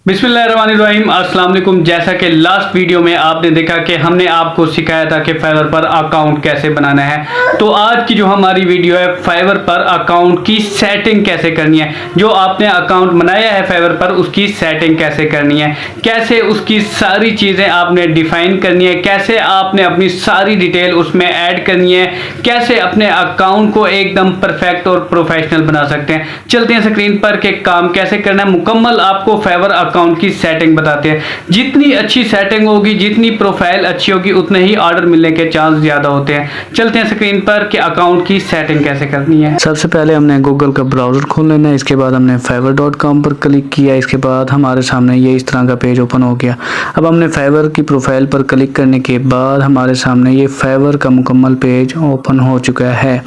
बिस्मिल्लाहिर्रहमानिर्रहीम अस्सलाम वालेकुम। जैसा कि लास्ट वीडियो में आपने देखा कि हमने आपको सिखाया था कि फाइवर पर अकाउंट कैसे बनाना है, तो आज की जो हमारी वीडियो है फाइवर पर अकाउंट की सेटिंग कैसे करनी है। जो आपने अकाउंट बनाया है फाइवर पर उसकी सेटिंग कैसे करनी है, कैसे उसकी सारी चीज़ें आपने डिफाइन करनी है, कैसे आपने अपनी सारी डिटेल उसमें ऐड करनी है, कैसे अपने अकाउंट को एकदम परफेक्ट और प्रोफेशनल बना सकते हैं। चलते हैं स्क्रीन पर कि काम कैसे करना है। मुकम्मल आपको फाइवर अकाउंट की सेटिंग बताते हैं। जितनी अच्छी सेटिंग होगी, जितनी प्रोफाइल अच्छी होगी, उतने ही ऑर्डर मिलने के चांस ज़्यादा होते हैं। चलते हैं स्क्रीन पर कि अकाउंट की सेटिंग कैसे करनी है। सबसे पहले हमने गूगल का ब्राउज़र खोल लेना है। इसके बाद हमने fiverr.com पर क्लिक किया। इसके बाद हमारे सामने ये इस तरह का पेज ओपन हो गया। अब हमने फाइवर की प्रोफाइल पर क्लिक करने के बाद हमारे सामने ये फाइवर का मुकम्मल पेज ओपन हो चुका है।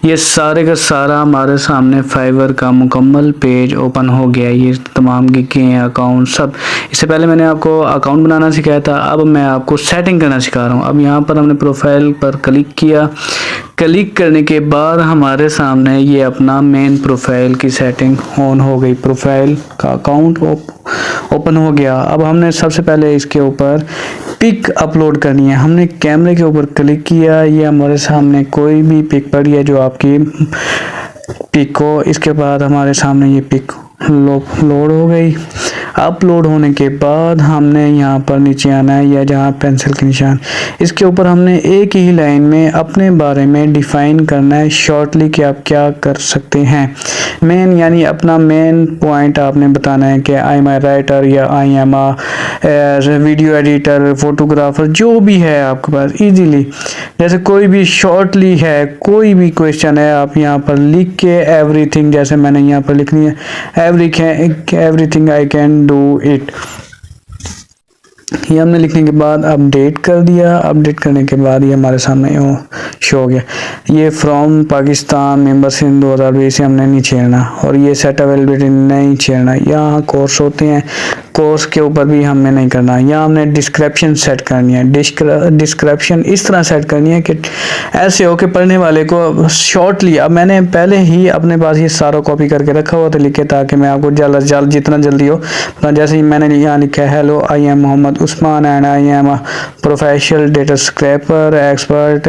ये सारे का सारा हमारे सामने फाइवर का मुकम्मल पेज ओपन हो गया। ये तमाम गिगें अकाउंट सब। इससे पहले मैंने आपको अकाउंट बनाना सिखाया था, अब मैं आपको सेटिंग करना सिखा रहा हूँ। अब यहाँ पर हमने प्रोफाइल पर क्लिक किया। क्लिक करने के बाद हमारे सामने ये अपना मेन प्रोफाइल की सेटिंग ऑन हो गई। प्रोफाइल का अकाउंट ओपन हो गया। अब हमने सबसे पहले इसके ऊपर पिक अपलोड करनी है। हमने कैमरे के ऊपर क्लिक किया। ये हमारे सामने कोई भी पिक पड़ी है जो आपकी पिक हो। इसके बाद हमारे सामने ये पिक लोड हो गई। अपलोड होने के बाद हमने यहाँ पर नीचे आना है, या जहाँ पेंसिल के निशान, इसके ऊपर हमने एक ही लाइन में अपने बारे में डिफाइन करना है शॉर्टली कि आप क्या कर सकते हैं। मेन यानी अपना मेन पॉइंट आपने बताना है कि आई एम ए राइटर या I am a video editor, photographer, जो भी है आपके पास इजीली, जैसे कोई भी शॉर्टली है, कोई भी क्वेश्चन है, आप यहाँ पर लिख के एवरीथिंग, जैसे मैंने यहाँ पर लिखनी है everything I can do it. ये हमने लिखने के बाद अपडेट कर दिया। अपडेट करने के बाद ये हमारे सामने शो हो गया। ये फ्रॉम पाकिस्तान मेंबर्स इन 2020 हमने नहीं छेड़ना, और ये सेट अवेलेबिलिटी नहीं छेड़ना। यहाँ कोर्स होते हैं, कोर्स के ऊपर भी हमने नहीं करना। यहाँ हमने डिस्क्रिप्शन सेट करनी है। डिस्क्रिप्शन इस तरह सेट करनी है कि ऐसे हो कि पढ़ने वाले को शॉर्टली, अब मैंने पहले ही अपने पास ये सारा कॉपी करके रखा हुआ था लिख के, ताकि मैं आपको जल्द जितना जल्दी हो, जैसे मैंने यहाँ लिखा है hello I am Mohammad Usman and I am professional data scraper expert,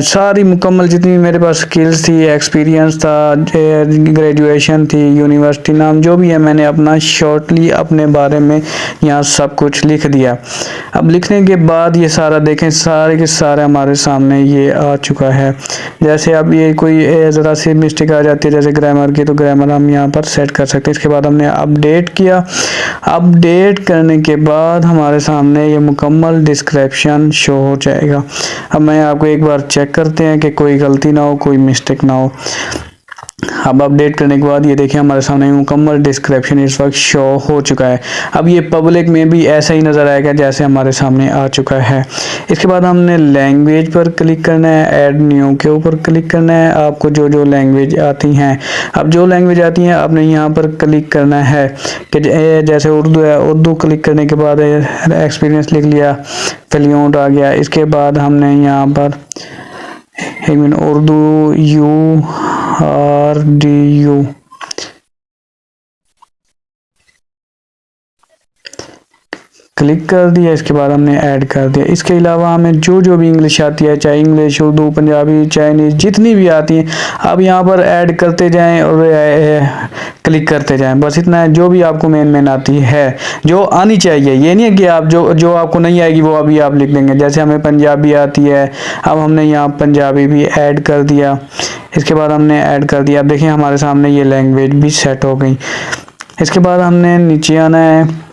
सारी मुकम्मल जितनी मेरे पास स्किल्स थी, एक्सपीरियंस था, ग्रेजुएशन थी, यूनिवर्सिटी नाम जो भी है, मैंने अपना शॉर्टली अपने बारे में यहाँ सब कुछ लिख दिया। अब लिखने के बाद ये सारा देखें, सारे के सारे हमारे सामने ये आ चुका है। जैसे अब ये कोई ज़रा सी मिस्टेक आ जाती है जैसे ग्रामर की, तो ग्रामर हम यहाँ पर सेट कर सकते हैं। इसके बाद हमने अपडेट किया। अपडेट करने के बाद हमारे सामने ये मुकम्मल डिस्क्रिप्शन शो हो जाएगा। अब मैं आपको एक बार चेक करते हैं कि कोई गलती ना हो, कोई मिस्टेक ना हो। अब अपडेट करने के बाद ये देखिए हमारे सामने मुकम्मल डिस्क्रिप्शन इस वक्त शो हो चुका है। अब ये पब्लिक में भी ऐसा ही नज़र आएगा जैसे हमारे सामने आ चुका है। इसके बाद हमने लैंग्वेज पर क्लिक करना है, ऐड न्यू के ऊपर क्लिक करना है। आपको जो जो लैंग्वेज आती हैं, अब जो लैंग्वेज आती हैं आपने यहाँ पर क्लिक करना है कि जैसे उर्दू है, उर्दू क्लिक करने के बाद एक्सपीरियंस लिख लिया, फ्लुएंट आ गया। इसके बाद हमने यहाँ पर उर्दू URDU क्लिक कर दिया। इसके बाद हमने ऐड कर दिया। इसके अलावा हमें जो जो भी इंग्लिश आती है, चाहे इंग्लिश, उर्दू, पंजाबी, चाइनीज़, जितनी भी आती हैं, आप यहाँ पर ऐड करते जाएं और क्लिक करते जाएं। बस इतना है, जो भी आपको मेन आती है, जो आनी चाहिए। ये नहीं है कि आप जो आपको नहीं आएगी वो अभी आप लिख देंगे। जैसे हमें पंजाबी आती है, अब हमने यहाँ पंजाबी भी ऐड कर दिया। इसके बाद हमने ऐड कर दिया। अब देखिए हमारे सामने ये लैंग्वेज भी सेट हो गई। इसके बाद हमने नीचे आना है,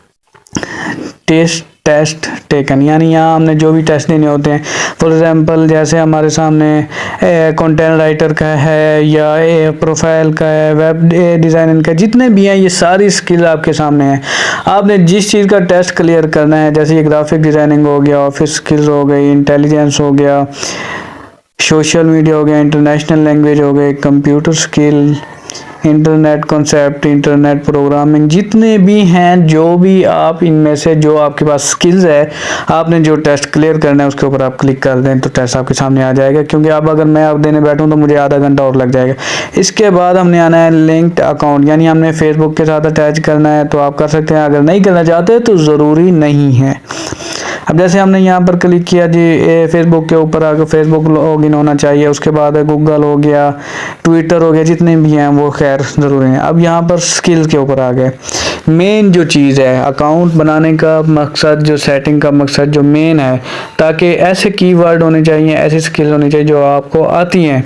टेस्ट टेकन, यानी यहाँ हमने जो भी टेस्ट देने होते हैं। फॉर एग्जांपल जैसे हमारे सामने कंटेंट राइटर का है, या प्रोफाइल का है, वेब डिज़ाइनिंग का, जितने भी हैं ये सारी स्किल आपके सामने हैं। आपने जिस चीज़ का टेस्ट क्लियर करना है, जैसे ये ग्राफिक डिज़ाइनिंग हो गया, ऑफिस स्किल्स हो गई, इंटेलिजेंस हो गया, सोशल मीडिया हो गया, इंटरनेशनल लैंग्वेज हो गए, computer skill, internet concept, internet programming, जितने भी हैं, जो भी आप इनमें से जो आपके पास स्किल्स है, आपने जो टेस्ट क्लियर करना है उसके ऊपर आप क्लिक कर दें तो टेस्ट आपके सामने आ जाएगा। क्योंकि अब अगर मैं अब देने बैठूं तो मुझे आधा घंटा और लग जाएगा। इसके बाद हमने आना है लिंक्ड अकाउंट, यानी हमने फेसबुक के साथ अटैच करना है तो आप कर सकते हैं, अगर नहीं करना चाहते तो ज़रूरी नहीं है। अब जैसे हमने यहाँ पर क्लिक किया जी, फेसबुक के ऊपर आकर फेसबुक लॉगिन होना चाहिए, उसके बाद गूगल हो गया, ट्विटर हो गया, जितने भी हैं वो खैर ज़रूरी है। अब यहाँ पर स्किल के ऊपर आ गए। मेन जो चीज़ है अकाउंट बनाने का मकसद, जो सेटिंग का मकसद जो मेन है, ताकि ऐसे कीवर्ड होने चाहिए, ऐसी स्किल होनी चाहिए जो आपको आती हैं।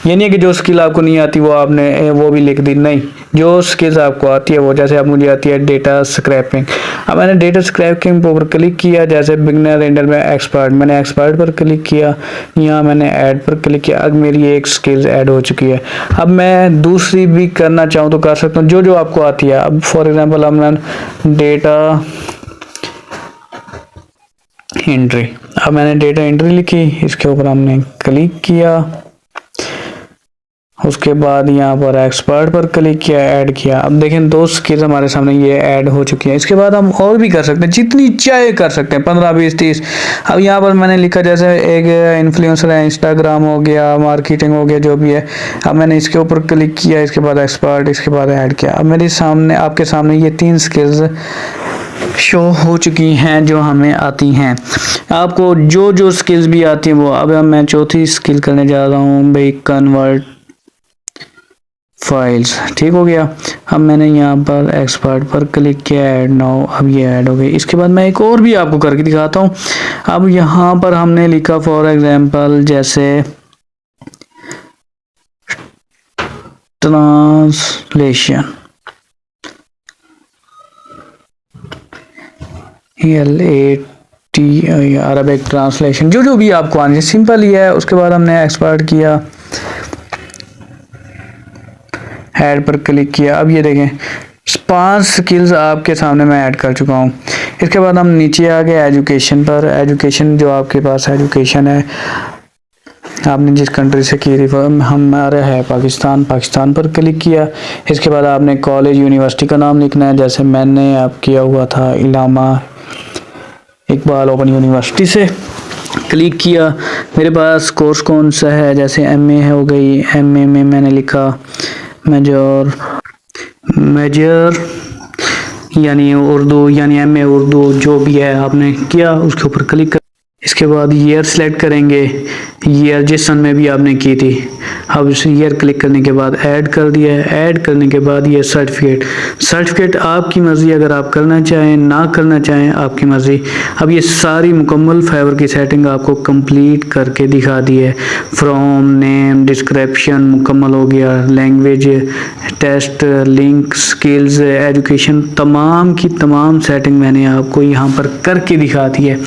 ये नहीं है कि जो स्किल आपको नहीं आती वो आपने वो भी लिख दी, नहीं, जो स्किल्स आपको आती है वो, जैसे अब मुझे आती है डेटा स्क्रैपिंग। अब मैंने डेटा स्क्रैपिंग पर क्लिक किया, जैसे बिगनर, इंटर में एक्सपर्ट, मैंने एक्सपर्ट पर क्लिक किया, यहाँ मैंने ऐड पर क्लिक किया। अब मेरी एक स्किल्स ऐड हो चुकी है। अब मैं दूसरी भी करना चाहूँ तो कर सकता हूँ, जो जो आपको आती है। अब फॉर एग्जांपल हमने डेटा एंट्री, अब मैंने डेटा एंट्री लिखी, इसके ऊपर हमने क्लिक किया, उसके बाद यहाँ पर एक्सपर्ट पर क्लिक किया, ऐड किया। अब देखें 2 स्किल्स हमारे सामने ये ऐड हो चुकी है। इसके बाद हम और भी कर सकते हैं, जितनी चाहे कर सकते हैं, 15, 20, 30। अब यहाँ पर मैंने लिखा जैसे एक इन्फ्लुएंसर है, इंस्टाग्राम हो गया, मार्केटिंग हो गया, जो भी है। अब मैंने इसके ऊपर क्लिक किया, इसके बाद एक्सपर्ट, इसके बाद ऐड किया। अब मेरे सामने, आपके सामने ये 3 स्किल्स शो हो चुकी हैं जो हमें आती हैं। आपको जो जो स्किल्स भी आती हैं वो, अब मैं चौथी स्किल करने जा रहा हूँ भाई, कन्वर्ट फाइल्स, ठीक हो गया। अब मैंने यहाँ पर एक्सपर्ट पर क्लिक किया, ऐड नाउ, अब ये ऐड हो गई। इसके बाद मैं एक और भी आपको करके दिखाता हूँ। अब यहाँ पर हमने लिखा फॉर एग्जांपल जैसे ट्रांसलेशन, LAT, अरबिक ट्रांसलेशन, जो जो भी आपको आनी है, सिंपल ही है। उसके बाद हमने एक्सपर्ट किया, ऐड पर क्लिक किया। अब ये देखें 5 स्किल्स आपके सामने मैं ऐड कर चुका हूँ। इसके बाद हम नीचे आ गए एजुकेशन पर। एजुकेशन, जो आपके पास एजुकेशन है, आपने जिस कंट्री से की थी, हमारा है पाकिस्तान, पाकिस्तान पर क्लिक किया। इसके बाद आपने कॉलेज, यूनिवर्सिटी का नाम लिखना है, जैसे मैंने आप किया हुआ था इलामा इकबाल ओपन यूनिवर्सिटी से। क्लिक किया, मेरे पास कोर्स कौन सा है, जैसे MA है हो गई, MA में मैंने लिखा मेजर यानी उर्दू, यानी MA उर्दू, जो भी है आपने किया, उसके ऊपर क्लिक कर। इसके बाद ईयर सेलेक्ट करेंगे, ईयर जिस सन में भी आपने की थी। अब इस ईयर क्लिक करने के बाद ऐड कर दिया है। ऐड करने के बाद ये सर्टिफिकेट आपकी मर्ज़ी, अगर आप करना चाहें, ना करना चाहें, आपकी मर्ज़ी। अब ये सारी मुकम्मल फाइवर की सेटिंग आपको कंप्लीट करके दिखा दी है। फ्रॉम, नेम, डिस्क्रिप्शन मुकम्मल हो गया, language, test, link, skills, education, तमाम की तमाम सेटिंग मैंने आपको यहाँ पर करके दिखा दी है,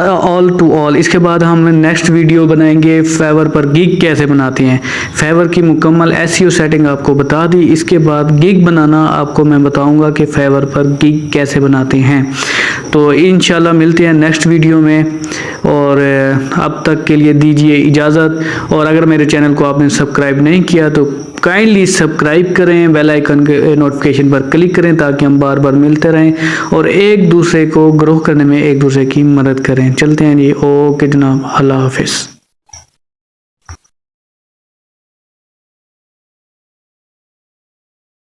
ऑल टू ऑल। इसके बाद हम नेक्स्ट वीडियो बनाएंगे फाइवर पर गिग कैसे बनाते हैं। फाइवर की मुकम्मल SEO सेटिंग आपको बता दी। इसके बाद गिग बनाना आपको मैं बताऊंगा कि फाइवर पर गिग कैसे बनाते हैं। तो इंशाल्लाह मिलते हैं नेक्स्ट वीडियो में, और अब तक के लिए दीजिए इजाज़त। और अगर मेरे चैनल को आपने सब्सक्राइब नहीं किया तो काइंडली सब्सक्राइब करें, बेल आइकन के नोटिफिकेशन पर क्लिक करें, ताकि हम बार बार मिलते रहें और एक दूसरे को ग्रो करने में एक दूसरे की मदद करें। चलते हैं जी, ओके जनाब, अल्लाह हाफिज़।